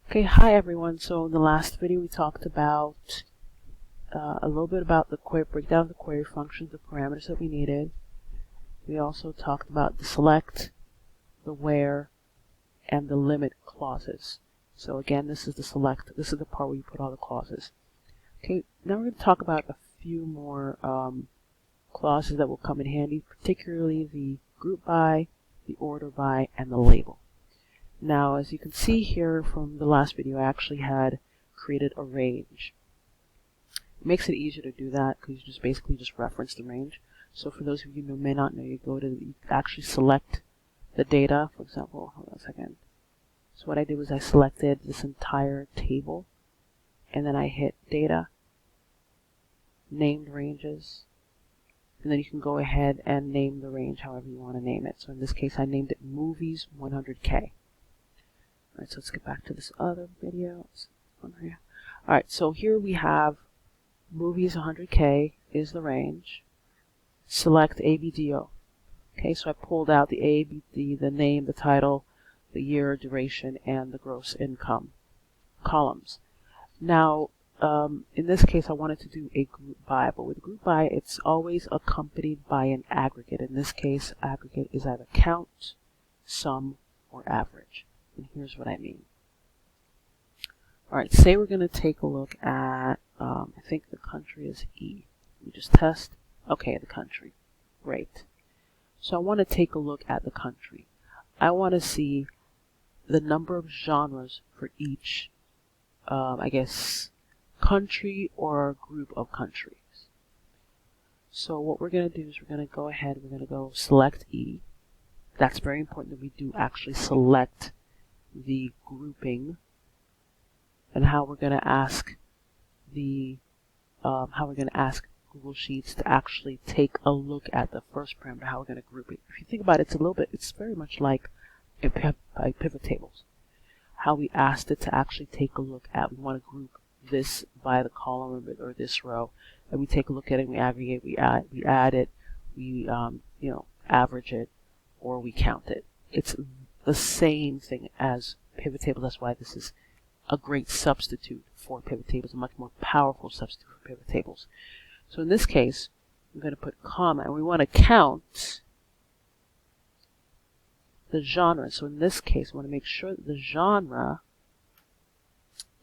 Okay, hi everyone. So in the last video we talked about a little bit about the query, breakdown of the query functions, the parameters that we needed. We also talked about the select, the where, and the limit clauses. So again, this is the select. This is the part where you put all the clauses. Okay, now we're going to talk about a few more clauses that will come in handy, particularly the group by, the order by, and the label. Now, as you can see here from the last video, I actually had created a range. It makes it easier to do that because you just basically just reference the range. So for those of you who may not know, you actually select the data. For example, hold on a second. So what I did was I selected this entire table, and then I hit data, named ranges, and then you can go ahead and name the range however you want to name it. So in this case, I named it movies 100K. Alright, so let's get back to this other video. Alright, so here we have movies 100K is the range. Select ABDO. Okay, so I pulled out the ABD, the name, the title, the year, duration, and the gross income columns. Now, in this case, I wanted to do a group by, but with group by, it's always accompanied by an aggregate. In this case, aggregate is either count, sum, or average. And here's what I mean. Alright, say we're going to take a look at, I think the country is E. We just test. Okay, the country. Great. So I want to take a look at the country. I want to see the number of genres for each, I guess, country or group of countries. So what we're going to do is we're going to go ahead, we're going to go select E. That's very important that we do actually select the grouping, and how we're going to ask Google Sheets to actually take a look at the first parameter, how we're going to group it. If you think about it, it's very much like pivot tables. How we asked it to actually take a look at, we want to group this by the column or this row, and we take a look at it, and we aggregate, we add it, we average it, or we count it. It's the same thing as pivot tables. That's why this is a great substitute for pivot tables, a much more powerful substitute for pivot tables. So in this case, I'm going to put comma, and we want to count the genre. So in this case, we want to make sure that the genre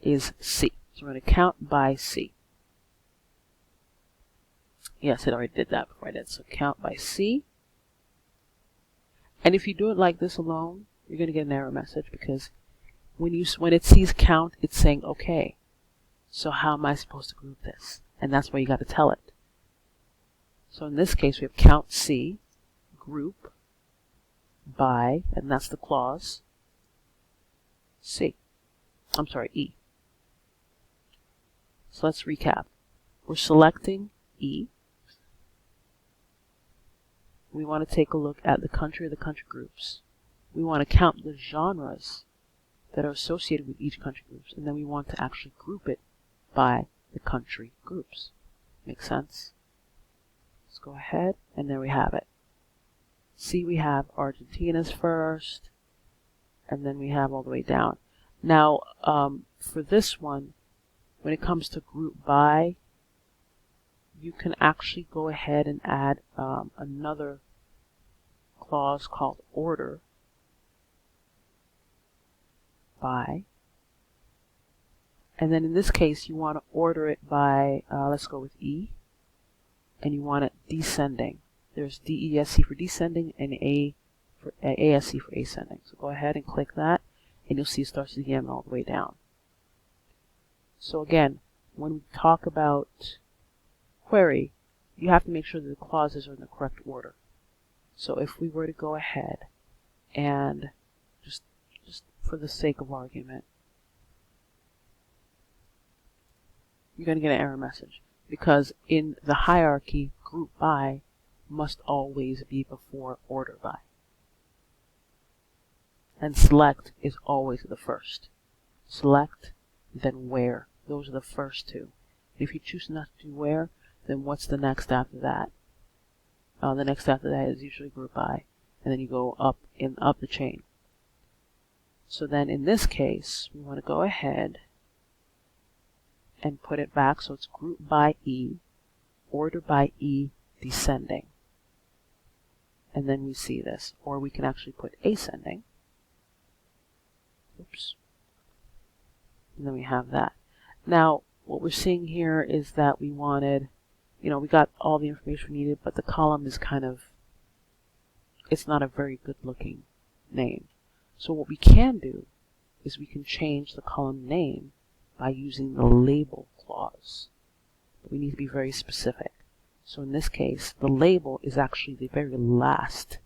is C. So we're going to count by C. Yes, it already did that before I did. So count by C. And if you do it like this alone, you're going to get an error message, because when it sees count, it's saying, okay, so how am I supposed to group this? And that's why you got to tell it. So in this case, we have count C, group by, and that's the clause, E. So let's recap. We're selecting E. We want to take a look at the country or the country groups. We want to count the genres that are associated with each country groups, and then we want to actually group it by the country groups. Make sense? Let's go ahead, and there we have it. See, we have Argentina's first, and then we have all the way down. Now, for this one, when it comes to group by, you can actually go ahead and add another clause called order by, and then in this case you want to order it by, let's go with E, and you want it descending. There's DESC for descending and ASC for ascending. So go ahead and click that, and you'll see it starts again all the way down. So again, when we talk about query, you have to make sure that the clauses are in the correct order. So if we were to go ahead and just for the sake of argument, you're going to get an error message, because in the hierarchy, group by must always be before order by, and select is always the first. Select, then where. Those are the first two. If you choose not to do where, then what's the next after that? The next after that is usually group by, and then you go up the chain. So then in this case, we want to go ahead and put it back so it's group by E, order by E, descending. And then we see this. Or we can actually put ascending. Oops. And then we have that. Now, what we're seeing here is that we wanted, we got all the information we needed, but the column is kind of, it's not a very good looking name. So what we can do is we can change the column name by using the label clause. But we need to be very specific. So in this case, the label is actually the very last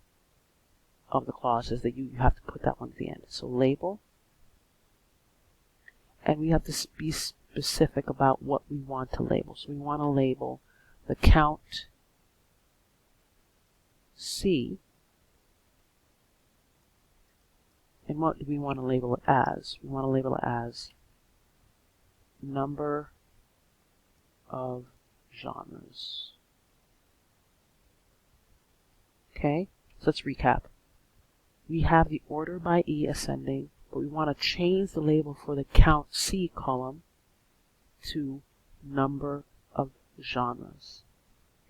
of the clauses that you have to put that one at the end. So label, and we have to be specific about what we want to label. So we want to label the count C. And what do we want to label it as? We want to label it as number of genres. Okay, so let's recap. We have the order by E ascending, but we want to change the label for the count C column to number of genres.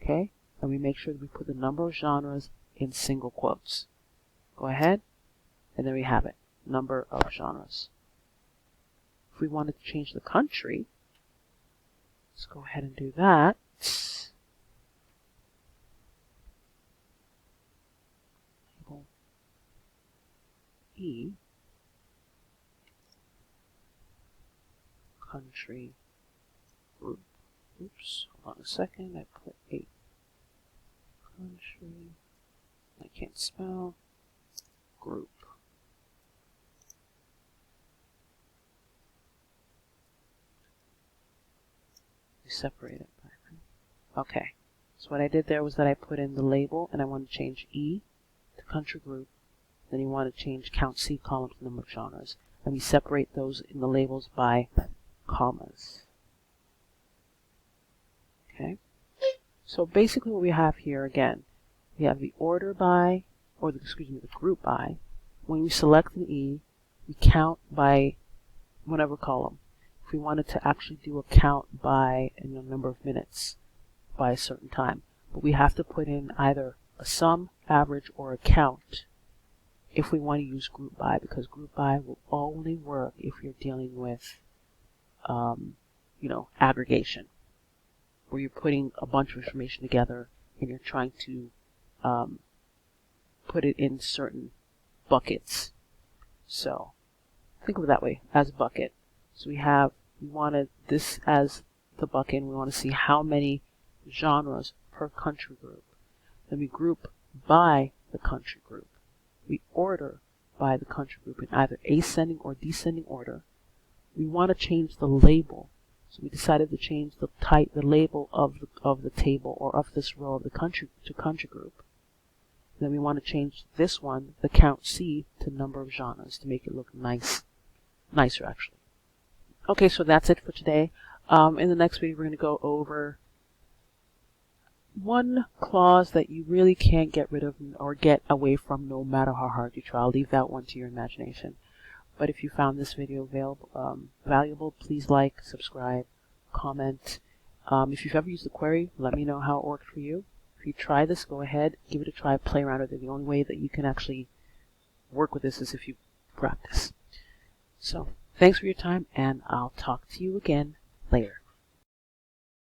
Okay, and we make sure that we put the number of genres in single quotes. Go ahead. And there we have it, number of genres. If we wanted to change the country, let's go ahead and do that. Label E, country group. Oops, hold on a second, I put a country, I can't spell, group. Separate it. Okay, so what I did there was that I put in the label and I want to change E to country group. Then you want to change count C column to number of genres. And we separate those in the labels by commas. Okay, so basically what we have here again, we have the order by, or the group by. When we select an E, we count by whatever column. If we wanted to actually do a count by a number of minutes by a certain time, but we have to put in either a sum, average, or a count if we want to use group by, because group by will only work if you're dealing with aggregation, where you're putting a bunch of information together and you're trying to put it in certain buckets. So think of it that way, as a bucket. So we wanted this as the bucket, and we want to see how many genres per country group. Then we group by the country group. We order by the country group in either ascending or descending order. We want to change the label. So we decided to change the label of the table or of this row of the country to country group. And then we want to change this one, the count C, to number of genres to make it look nicer actually. Okay, so that's it for today. In the next video, we're going to go over one clause that you really can't get rid of or get away from no matter how hard you try. I'll leave that one to your imagination. But if you found this video valuable, please like, subscribe, comment. If you've ever used the query, let me know how it worked for you. If you try this, go ahead, give it a try, play around with it. The only way that you can actually work with this is if you practice. So, thanks for your time, and I'll talk to you again later.